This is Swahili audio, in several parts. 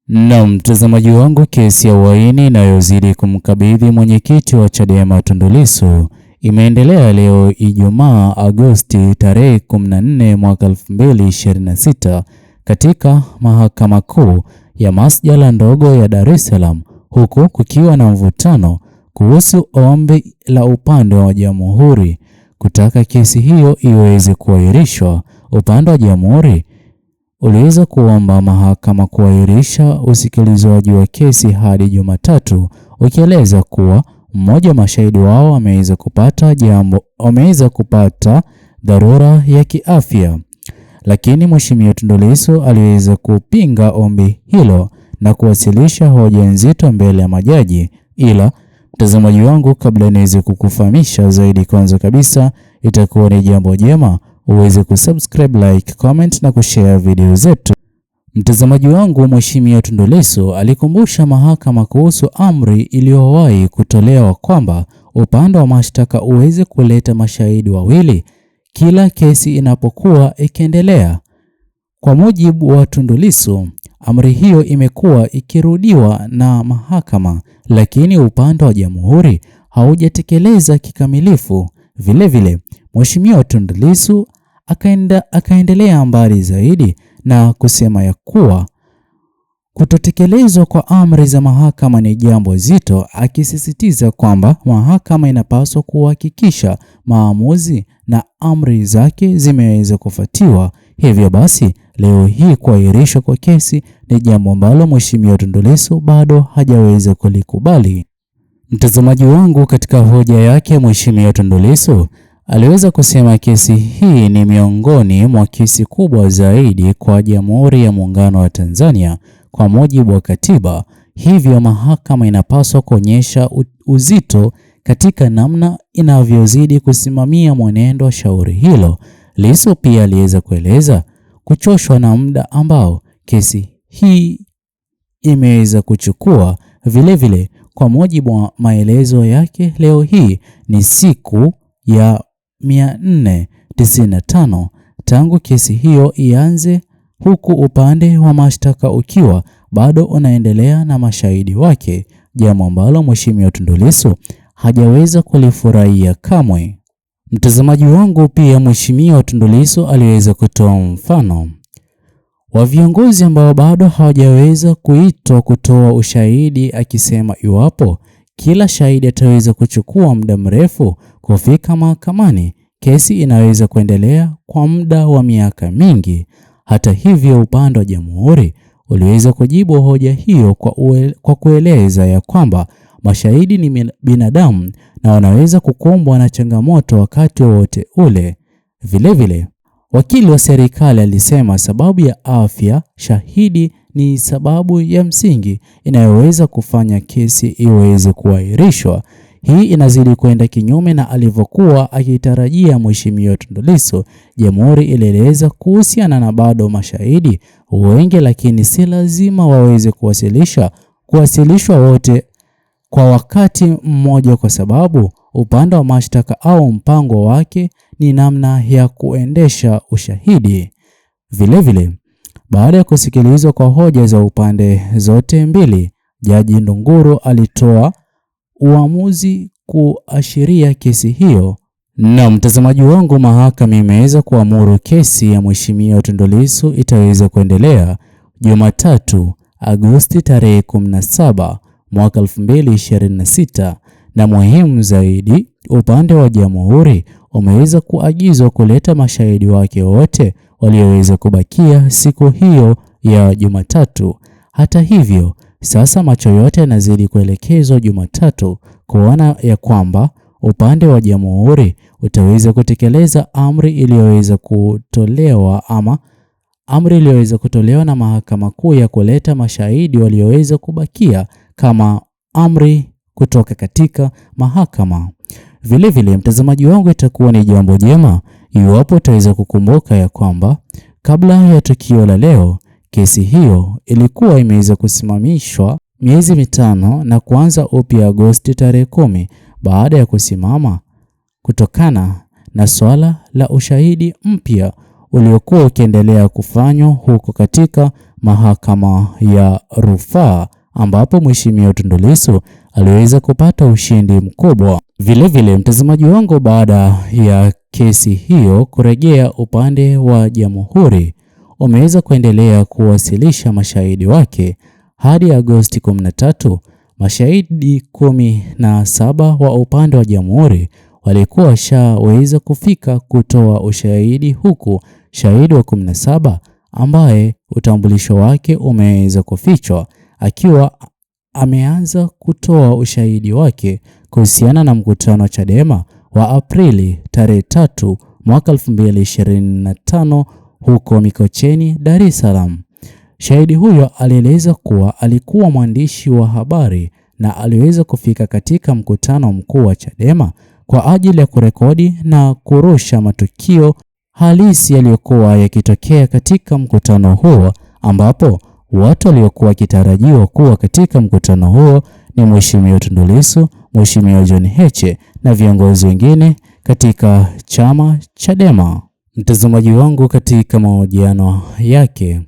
Na mtazamaji wangu, kesi ya uhaini inayozidi kumkabidhi mwenyekiti wa Chadema Tundu Lissu imeendelea leo Ijumaa Agosti tarehe 14 mwaka 2026 katika Mahakama Kuu ya Masjala ndogo ya Dar es Salaam, huku kukiwa na mvutano kuhusu ombi la upande wa Jamhuri kutaka kesi hiyo iweze kuahirishwa. Upande wa Jamhuri uliweza kuomba mahakama kuahirisha usikilizwaji wa kesi hadi Jumatatu, ukieleza kuwa mmoja wa mashahidi wao ameweza kupata dharura ya kiafya. Lakini Mheshimiwa Tundu Lissu aliweza kupinga ombi hilo na kuwasilisha hoja nzito mbele ya majaji. Ila mtazamaji wangu, kabla niweze kukufahamisha zaidi, kwanza kabisa itakuwa ni jambo jema uweze kusubscribe, like, comment na kushare video zetu. Mtazamaji wangu, Mheshimiwa Tundu Lissu alikumbusha mahakama kuhusu amri iliyowahi kutolewa kwamba upande wa mashtaka uweze kuleta mashahidi wawili kila kesi inapokuwa ikiendelea. Kwa mujibu wa Tundu Lissu, amri hiyo imekuwa ikirudiwa na mahakama, lakini upande wa Jamhuri haujatekeleza kikamilifu. Vilevile, Mheshimiwa Tundu Lissu akaendelea mbali zaidi na kusema ya kuwa kutotekelezwa kwa amri za mahakama ni jambo zito, akisisitiza kwamba mahakama inapaswa kuhakikisha maamuzi na amri zake zimeweza kufuatiwa. Hivyo basi, leo hii kuahirishwa kwa kesi ni jambo ambalo Mheshimiwa Tundu Lissu bado hajaweza kulikubali. Mtazamaji wangu, katika hoja yake Mheshimiwa Tundu Lissu aliweza kusema kesi hii ni miongoni mwa kesi kubwa zaidi kwa Jamhuri ya Muungano wa Tanzania kwa mujibu wa katiba. Hivyo mahakama inapaswa kuonyesha uzito katika namna inavyozidi kusimamia mwenendo wa shauri hilo. Lissu pia aliweza kueleza kuchoshwa na muda ambao kesi hii imeweza kuchukua. Vilevile, kwa mujibu wa maelezo yake, leo hii ni siku ya 495 tangu kesi hiyo ianze, huku upande wa mashtaka ukiwa bado unaendelea na mashahidi wake, jambo ambalo Mheshimiwa Tundu Lissu hajaweza kulifurahia kamwe. Mtazamaji wangu, pia Mheshimiwa Tundu Lissu aliweza kutoa mfano wa viongozi ambao bado hawajaweza kuitwa kutoa ushahidi, akisema iwapo kila shahidi ataweza kuchukua muda mrefu kufika mahakamani, kesi inaweza kuendelea kwa muda wa miaka mingi. Hata hivyo, upande wa Jamhuri uliweza kujibu hoja hiyo kwa kueleza ya kwamba mashahidi ni binadamu na wanaweza kukumbwa na changamoto wakati wowote ule. Vilevile, wakili wa serikali alisema sababu ya afya shahidi ni sababu ya msingi inayoweza kufanya kesi iweze kuahirishwa. Hii inazidi kwenda kinyume na alivyokuwa akitarajia Mheshimiwa Tundu Lissu. Jamhuri ilieleza kuhusiana na bado mashahidi wengi, lakini si lazima waweze kuwasilishwa wote kwa wakati mmoja, kwa sababu upande wa mashtaka au mpango wake ni namna ya kuendesha ushahidi. Vilevile, baada ya kusikilizwa kwa hoja za upande zote mbili, Jaji Ndunguru alitoa uamuzi kuashiria kesi hiyo. Na mtazamaji wangu, mahakama imeweza kuamuru kesi ya Mheshimiwa Tundu Lissu itaweza kuendelea Jumatatu Agosti tarehe 17 mwaka 2026, na muhimu zaidi, upande wa Jamhuri umeweza kuagizwa kuleta mashahidi wake wote walioweza kubakia siku hiyo ya Jumatatu. Hata hivyo, sasa macho yote yanazidi kuelekezwa Jumatatu kuona ya kwamba upande wa Jamhuri utaweza kutekeleza amri iliyoweza kutolewa na Mahakama Kuu ya kuleta mashahidi walioweza kubakia kama amri kutoka katika mahakama. Vilevile, mtazamaji wangu, itakuwa ni jambo jema iwapo utaweza kukumbuka ya kwamba kabla ya tukio la leo, kesi hiyo ilikuwa imeweza kusimamishwa miezi 5 na kuanza upya Agosti tarehe 10 baada ya kusimama kutokana na swala la ushahidi mpya uliokuwa ukiendelea kufanywa huko katika mahakama ya rufaa ambapo Mheshimiwa Tundu Lissu aliweza kupata ushindi mkubwa. Vilevile, mtazamaji wangu, baada ya kesi hiyo kurejea upande wa jamhuri, umeweza kuendelea kuwasilisha mashahidi wake hadi Agosti 13. Mashahidi 17 wa upande wa jamhuri walikuwa washaweza kufika kutoa ushahidi, huku shahidi wa 17 ambaye utambulisho wake umeweza kufichwa akiwa ameanza kutoa ushahidi wake kuhusiana na mkutano wa Chadema wa Aprili tarehe 3 mwaka 2025 huko Mikocheni, Dar es Salaam. Shahidi huyo alieleza kuwa alikuwa mwandishi wa habari na aliweza kufika katika mkutano mkuu wa Chadema kwa ajili ya kurekodi na kurusha matukio halisi yaliyokuwa yakitokea katika mkutano huo, ambapo watu waliokuwa wakitarajiwa kuwa katika mkutano huo ni Mheshimiwa Tundu Lissu, Mheshimiwa John Heche na viongozi wengine katika chama Chadema. Mtazamaji wangu, katika mahojiano yake,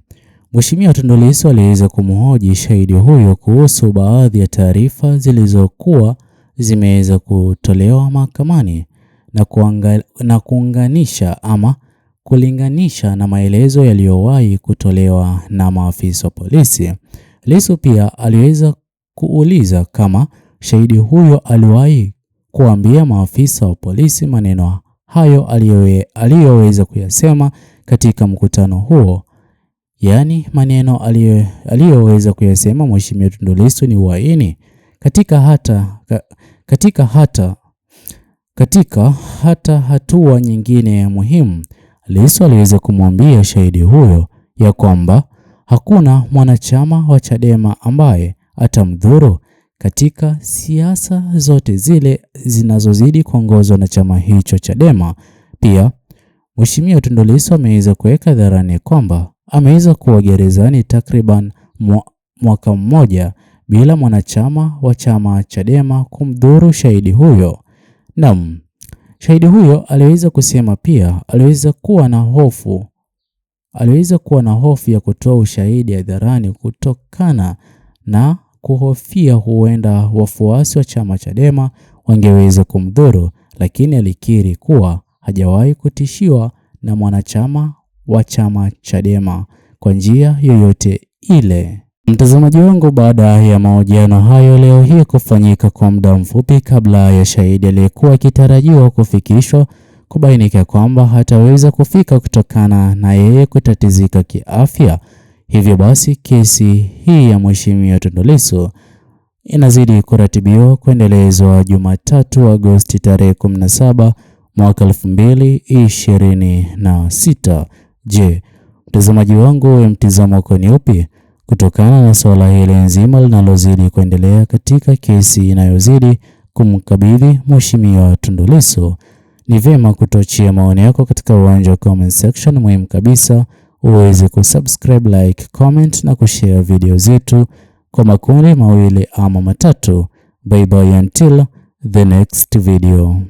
Mheshimiwa Tundu Lissu aliweza kumhoji shahidi huyo kuhusu baadhi ya taarifa zilizokuwa zimeweza kutolewa mahakamani na kuunganisha ama kulinganisha na maelezo yaliyowahi kutolewa na maafisa wa polisi. Lissu pia aliweza kuuliza kama shahidi huyo aliwahi kuambia maafisa wa polisi maneno hayo aliyoweza kuyasema katika mkutano huo. Yaani maneno aliyoweza kuyasema Mheshimiwa Tundu Lissu ni uhaini. Katika hatua nyingine muhimu, Lissu aliweza kumwambia shahidi huyo ya kwamba hakuna mwanachama wa Chadema ambaye atamdhuru katika siasa zote zile zinazozidi kuongozwa na chama hicho Chadema. Pia Mheshimiwa Tundu Lissu ameweza kuweka hadharani kwamba ameweza kuwa gerezani takriban mwaka mmoja bila mwanachama wa chama Chadema kumdhuru shahidi huyo. Naam, shahidi huyo aliweza kusema pia aliweza kuwa na hofu ya kutoa ushahidi hadharani kutokana na kuhofia huenda wafuasi wa chama Chadema wangeweza kumdhuru, lakini alikiri kuwa hajawahi kutishiwa na mwanachama wa chama Chadema kwa njia yoyote ile. Mtazamaji wangu, baada ya mahojiano hayo leo hii kufanyika kwa muda mfupi kabla ya shahidi aliyekuwa akitarajiwa kufikishwa kubainika kwamba hataweza kufika kutokana na yeye kutatizika kiafya, hivyo basi kesi hii ya Mheshimiwa Tundu Lissu inazidi kuratibiwa kuendelezwa Jumatatu Agosti tarehe 17 mwaka 2026. Je, mtazamaji wangu, mtazamo wako ni upi kutokana na swala hili nzima linalozidi kuendelea katika kesi inayozidi kumkabidhi Mheshimiwa Tundu Lissu? Ni vyema kutoachia maoni yako katika uwanja wa comment section. Muhimu kabisa uweze kusubscribe, like, comment na kushare video zetu kwa makundi mawili ama matatu. Bye bye until the next video.